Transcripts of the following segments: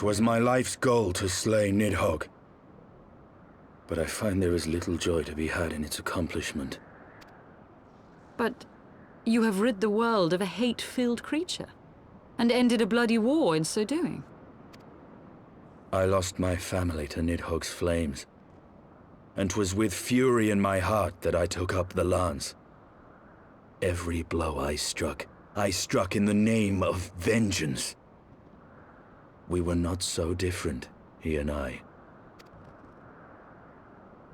'Twas my life's goal to slay Nidhogg, but I find there is little joy to be had in its accomplishment. But you have rid the world of a hate-filled creature, and ended a bloody war in so doing. I lost my family to Nidhogg's flames, and 'twas with fury in my heart that I took up the lance. Every blow I struck in the name of vengeance. We were not so different, he and I.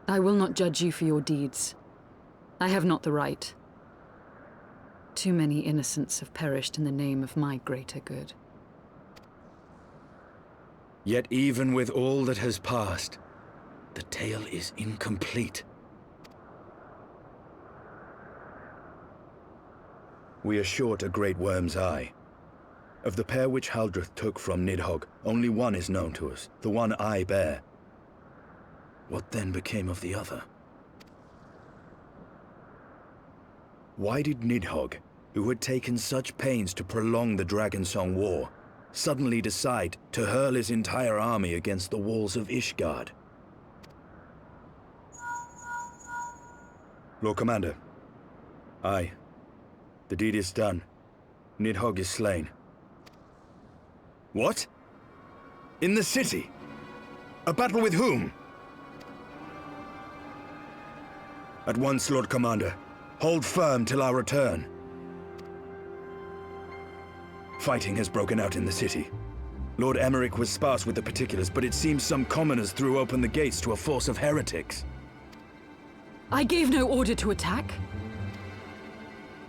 I will not judge you for your deeds. I have not the right. Too many innocents have perished in the name of my greater good. Yet even with all that has passed, the tale is incomplete. We are short a great worm's eye. Of the pair which Haldreth took from Nidhogg, only one is known to us, the one I bear. What then became of the other? Why did Nidhogg, who had taken such pains to prolong the Dragonsong War, suddenly decide to hurl his entire army against the walls of Ishgard? Lord Commander. Aye. The deed is done. Nidhogg is slain. What? In the city? A battle with whom? At once, Lord Commander. Hold firm till our return. Fighting has broken out in the city. Lord Emmerich was sparse with the particulars, but it seems some commoners threw open the gates to a force of heretics. I gave no order to attack.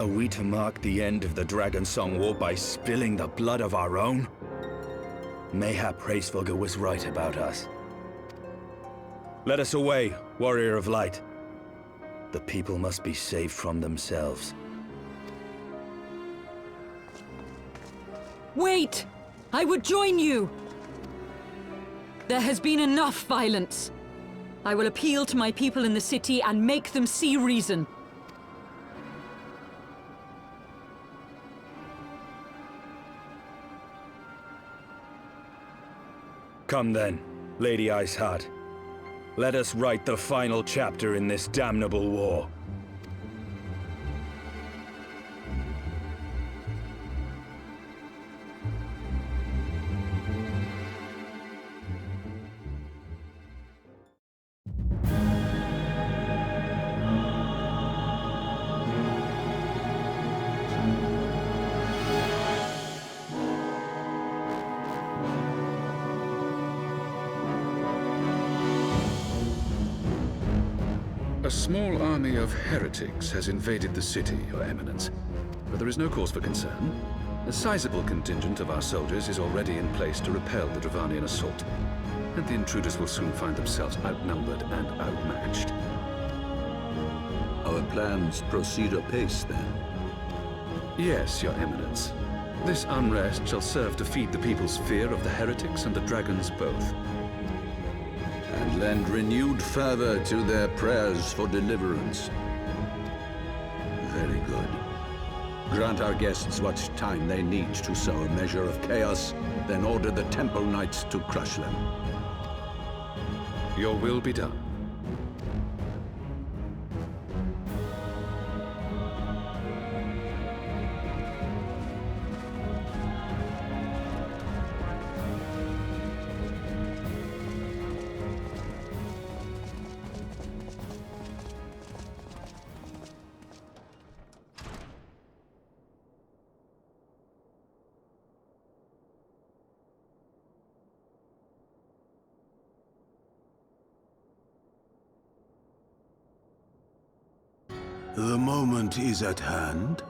Are we to mark the end of the Dragonsong War by spilling the blood of our own? Mayhap Hraesvelgr was right about us. Let us away, warrior of light. The people must be saved from themselves. Wait! I would join you! There has been enough violence. I will appeal to my people in the city and make them see reason. Come then, Lady Iceheart. Let us write the final chapter in this damnable war. A small army of heretics has invaded the city, Your Eminence. But there is no cause for concern. A sizable contingent of our soldiers is already in place to repel the Dravanian assault. And the intruders will soon find themselves outnumbered and outmatched. Our plans proceed apace, then? Yes, Your Eminence. This unrest shall serve to feed the people's fear of the heretics and the dragons both. And lend renewed fervor to their prayers for deliverance. Very good. Grant our guests what time they need to sow a measure of chaos, then order the Temple Knights to crush them. Your will be done. The moment is at hand.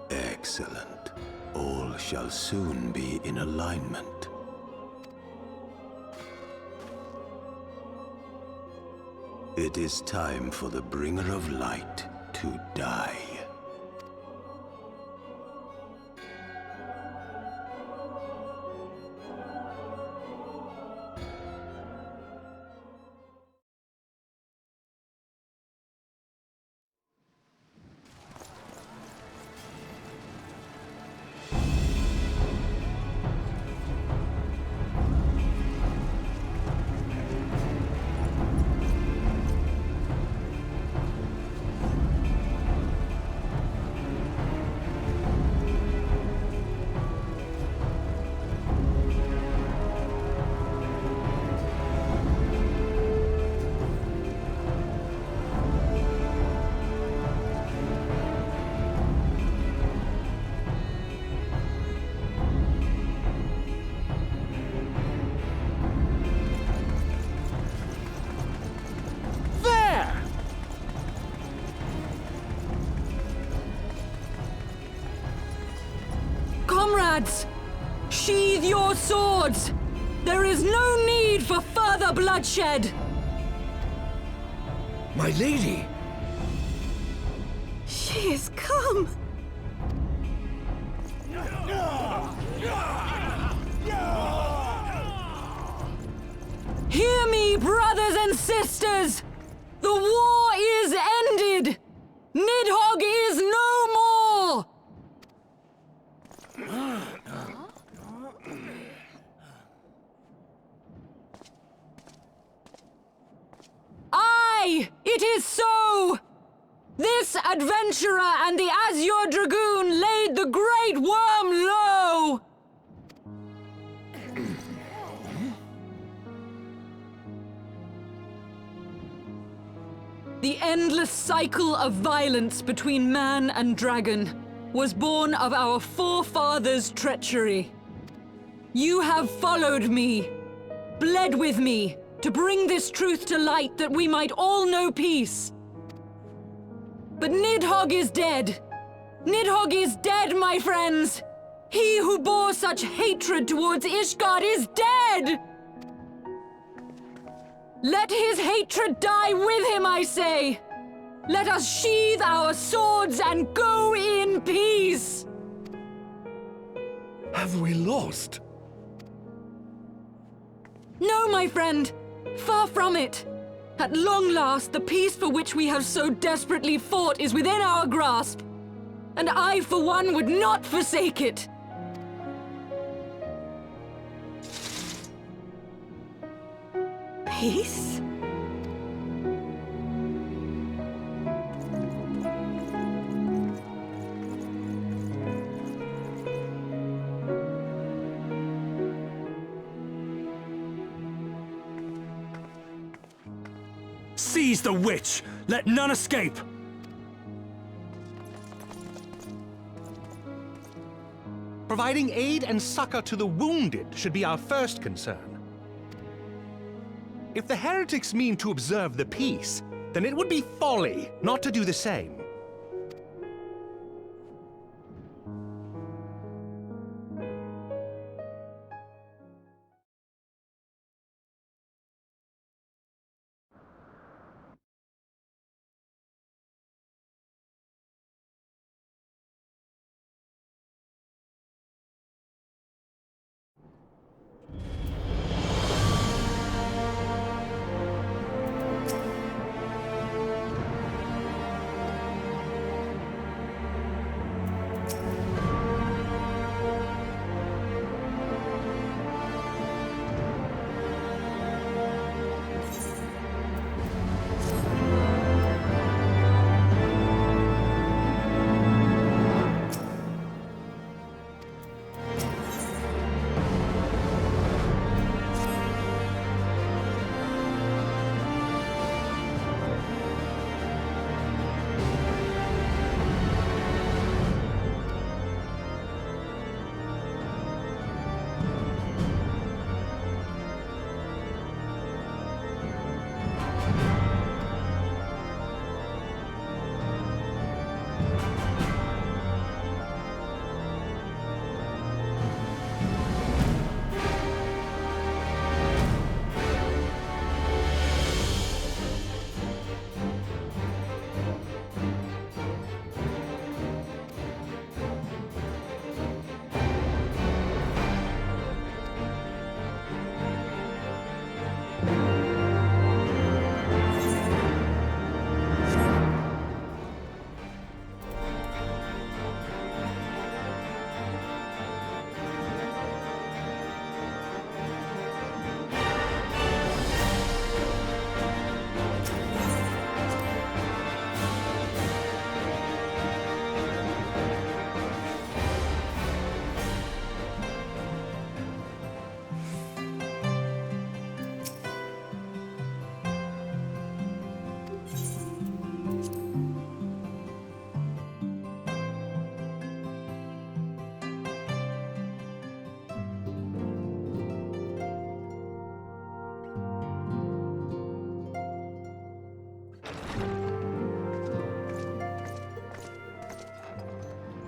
Excellent. All shall soon be in alignment. It is time for the Bringer of Light to die. comrades! Sheathe your swords! There is no need for further bloodshed! My lady! She is come! Hear me, brothers and sisters! The war is ended! Nidhogg is no more! Aye, it is so! This adventurer and the Azure Dragoon laid the Great Worm low! The endless cycle of violence between man and dragon was born of our forefathers' treachery. You have followed me, bled with me, to bring this truth to light that we might all know peace. But Nidhogg is dead. Nidhogg is dead, my friends! He who bore such hatred towards Ishgard is dead! Let his hatred die with him, I say! Let us sheathe our swords and go in peace! Have we lost? No, my friend! Far from it! At long last, the peace for which we have so desperately fought is within our grasp. And I, for one, would not forsake it! Peace? Seize the witch! Let none escape! Providing aid and succor to the wounded should be our first concern. If the heretics mean to observe the peace, then it would be folly not to do the same.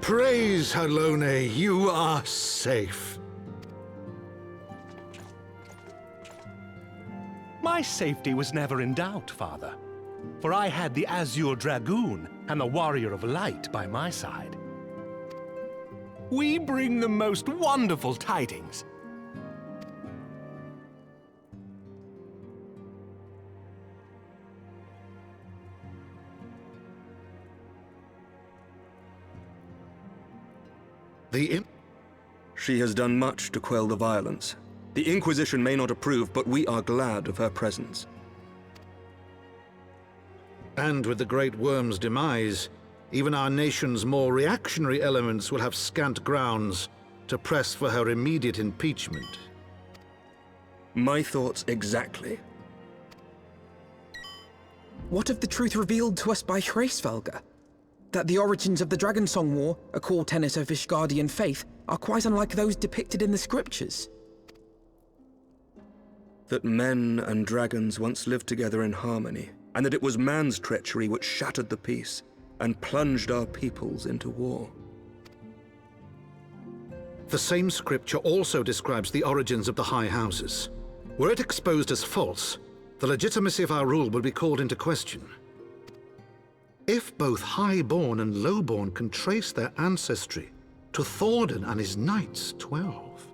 Praise Halone, you are safe. My safety was never in doubt, Father, for I had the Azure Dragoon and the Warrior of Light by my side. We bring the most wonderful tidings. She has done much to quell the violence. The Inquisition may not approve, but we are glad of her presence. And with the Great Worm's demise, even our nation's more reactionary elements will have scant grounds to press for her immediate impeachment. My thoughts exactly. What of the truth revealed to us by Hraesvelgr? That the origins of the Dragonsong War, a core tenet of Ishgardian faith, are quite unlike those depicted in the scriptures. That men and dragons once lived together in harmony, and that it was man's treachery which shattered the peace and plunged our peoples into war. The same scripture also describes the origins of the High Houses. Were it exposed as false, the legitimacy of our rule would be called into question. If both Highborn and Lowborn can trace their ancestry to Thordan and his Knights 12.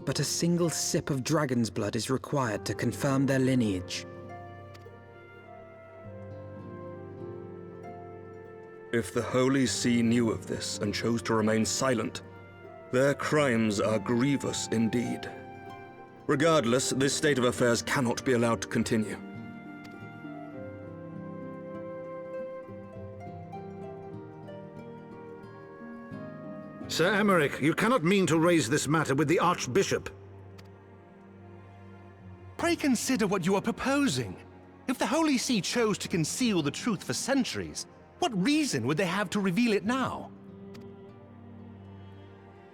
But a single sip of dragon's blood is required to confirm their lineage. If the Holy See knew of this and chose to remain silent, their crimes are grievous indeed. Regardless, this state of affairs cannot be allowed to continue. Sir Emmerich, you cannot mean to raise this matter with the Archbishop. Pray consider what you are proposing. If the Holy See chose to conceal the truth for centuries, what reason would they have to reveal it now?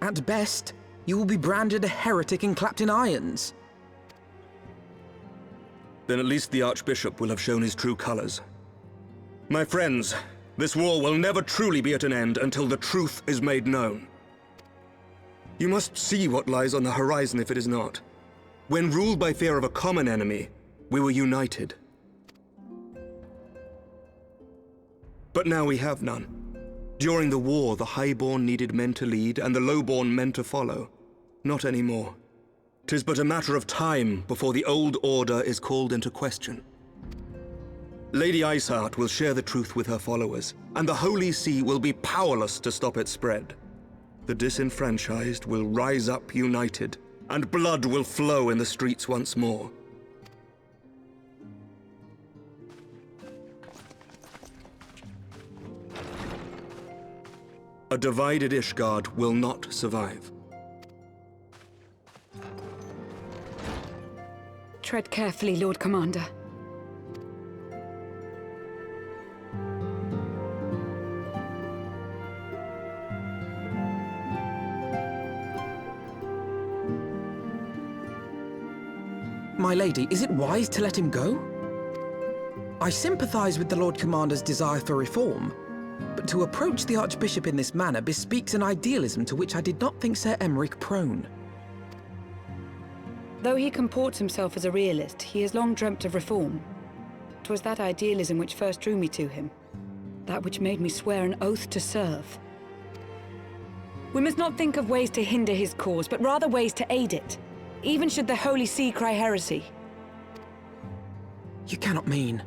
At best, you will be branded a heretic and clapped in irons. Then at least the Archbishop will have shown his true colors. My friends, this war will never truly be at an end until the truth is made known. You must see what lies on the horizon if it is not. When ruled by fear of a common enemy, we were united. But now we have none. During the war, the Highborn needed men to lead, and the Lowborn men to follow. Not anymore. 'Tis but a matter of time before the old order is called into question. Lady Iceheart will share the truth with her followers, and the Holy See will be powerless to stop its spread. The disenfranchised will rise up united, and blood will flow in the streets once more. A divided Ishgard will not survive. Tread carefully, Lord Commander. My lady, is it wise to let him go? I sympathize with the Lord Commander's desire for reform, but to approach the Archbishop in this manner bespeaks an idealism to which I did not think Sir Emmerich prone. Though he comports himself as a realist, he has long dreamt of reform. 'Twas that idealism which first drew me to him, that which made me swear an oath to serve. We must not think of ways to hinder his cause, but rather ways to aid it, even should the Holy See cry heresy. You cannot mean...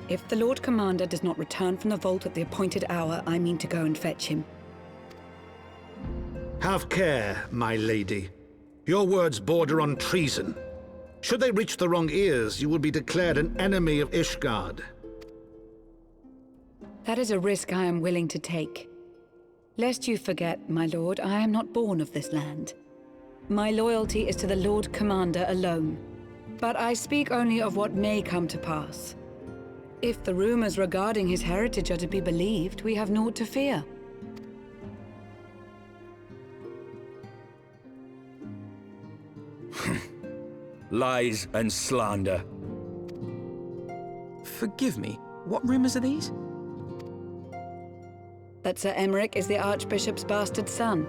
If the Lord Commander does not return from the vault at the appointed hour, I mean to go and fetch him. Have care, my lady. Your words border on treason. Should they reach the wrong ears, you will be declared an enemy of Ishgard. That is a risk I am willing to take. Lest you forget, my lord, I am not born of this land. My loyalty is to the Lord Commander alone. But I speak only of what may come to pass. If the rumors regarding his heritage are to be believed, we have naught to fear. Lies and slander. Forgive me, What rumors are these? That Sir Emeric is the Archbishop's bastard son.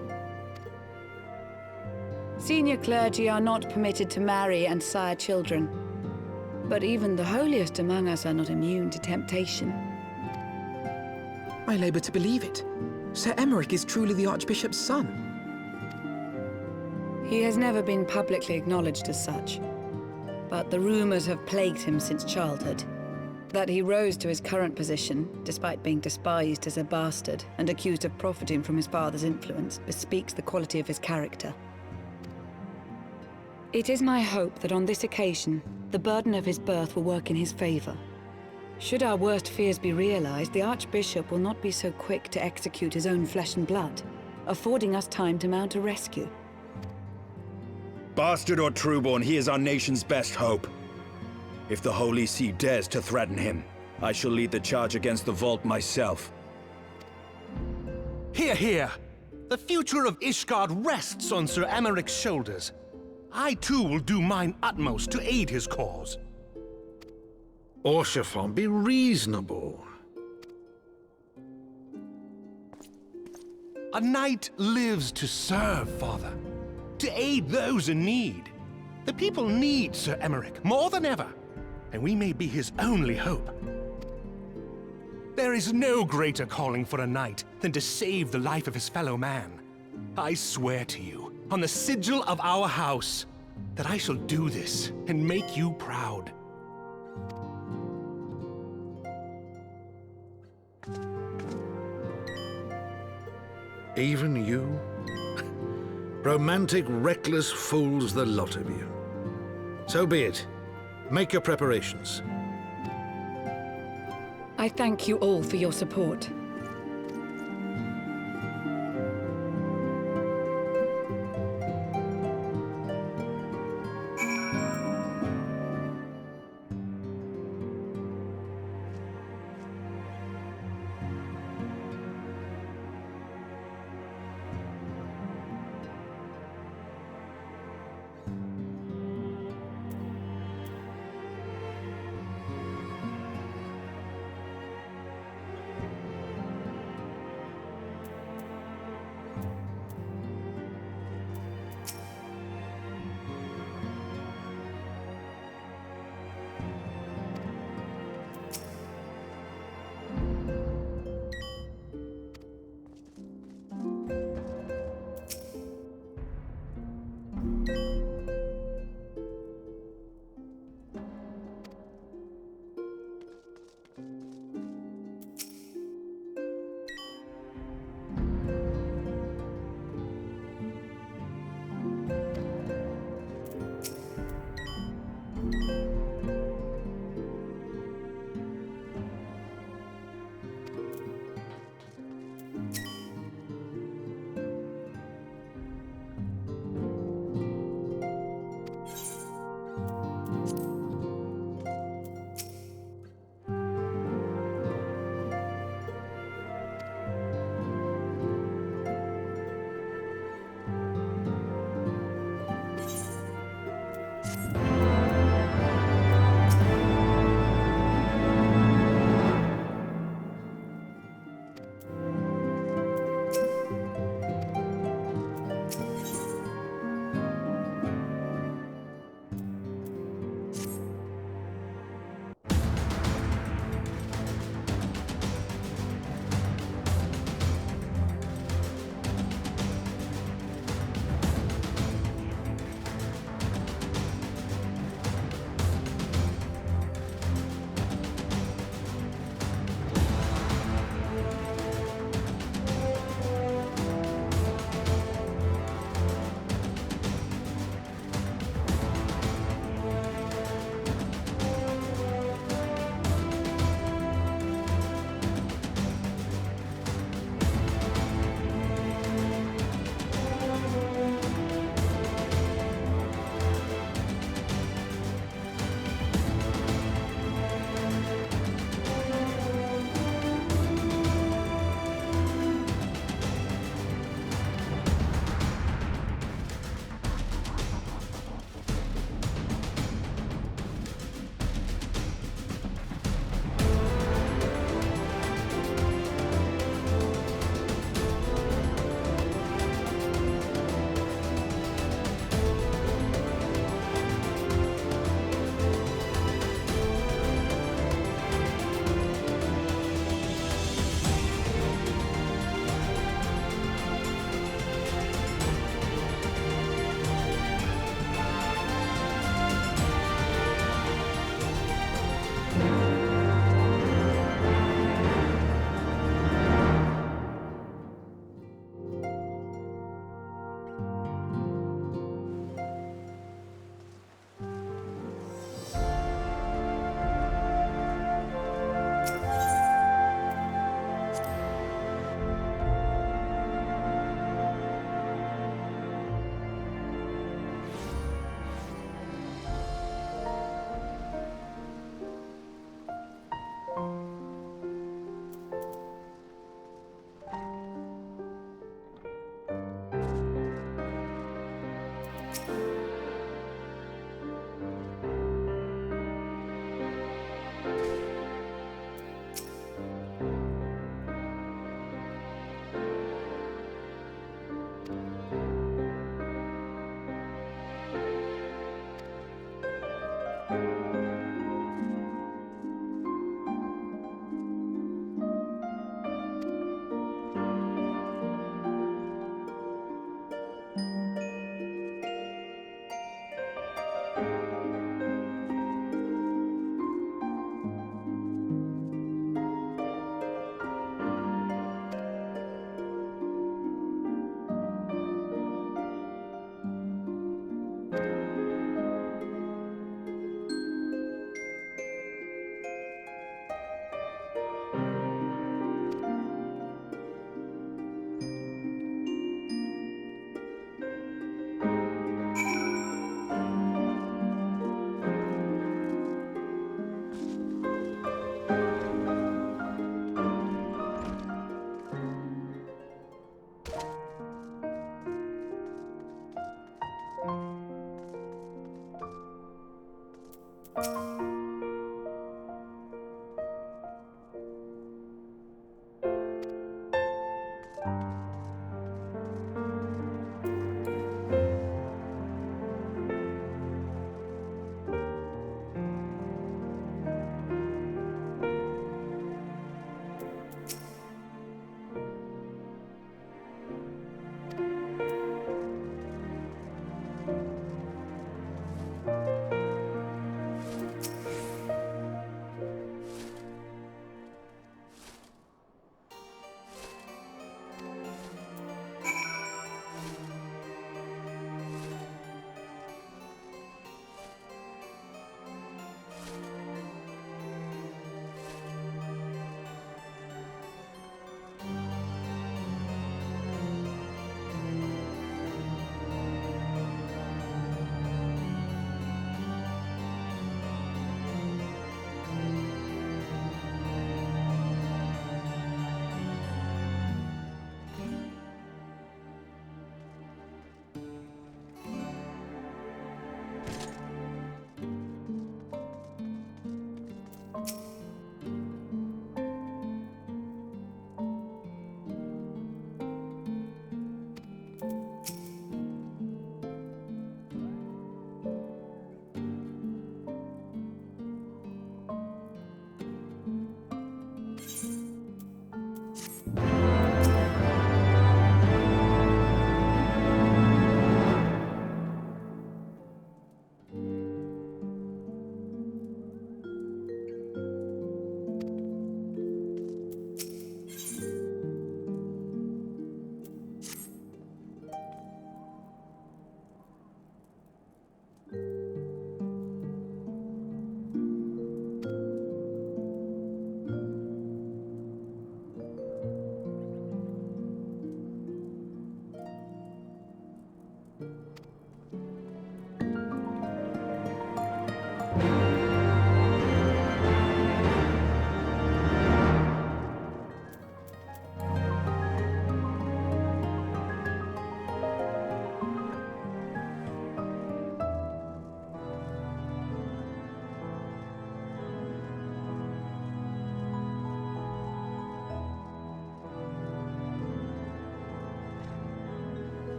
Senior clergy are not permitted to marry and sire children. But even the holiest among us are not immune to temptation. I labour to believe it. Sir Emeric is truly the Archbishop's son. He has never been publicly acknowledged as such. But the rumors have plagued him since childhood. That he rose to his current position, despite being despised as a bastard and accused of profiting from his father's influence, bespeaks the quality of his character. It is my hope that on this occasion, the burden of his birth will work in his favor. Should our worst fears be realized, the Archbishop will not be so quick to execute his own flesh and blood, affording us time to mount a rescue. Bastard or trueborn, he is our nation's best hope. If the Holy See dares to threaten him, I shall lead the charge against the Vault myself. Hear, hear! The future of Ishgard rests on Sir Emeric's shoulders. I too will do mine utmost to aid his cause. Orshafon, be reasonable. A knight lives to serve, Father. To aid those in need. The people need Sir Emeric more than ever, and we may be his only hope. There is no greater calling for a knight than to save the life of his fellow man. I swear to you, on the sigil of our house, that I shall do this and make you proud. Even you? Romantic, reckless fools, the lot of you. So be it. Make your preparations. I thank you all for your support.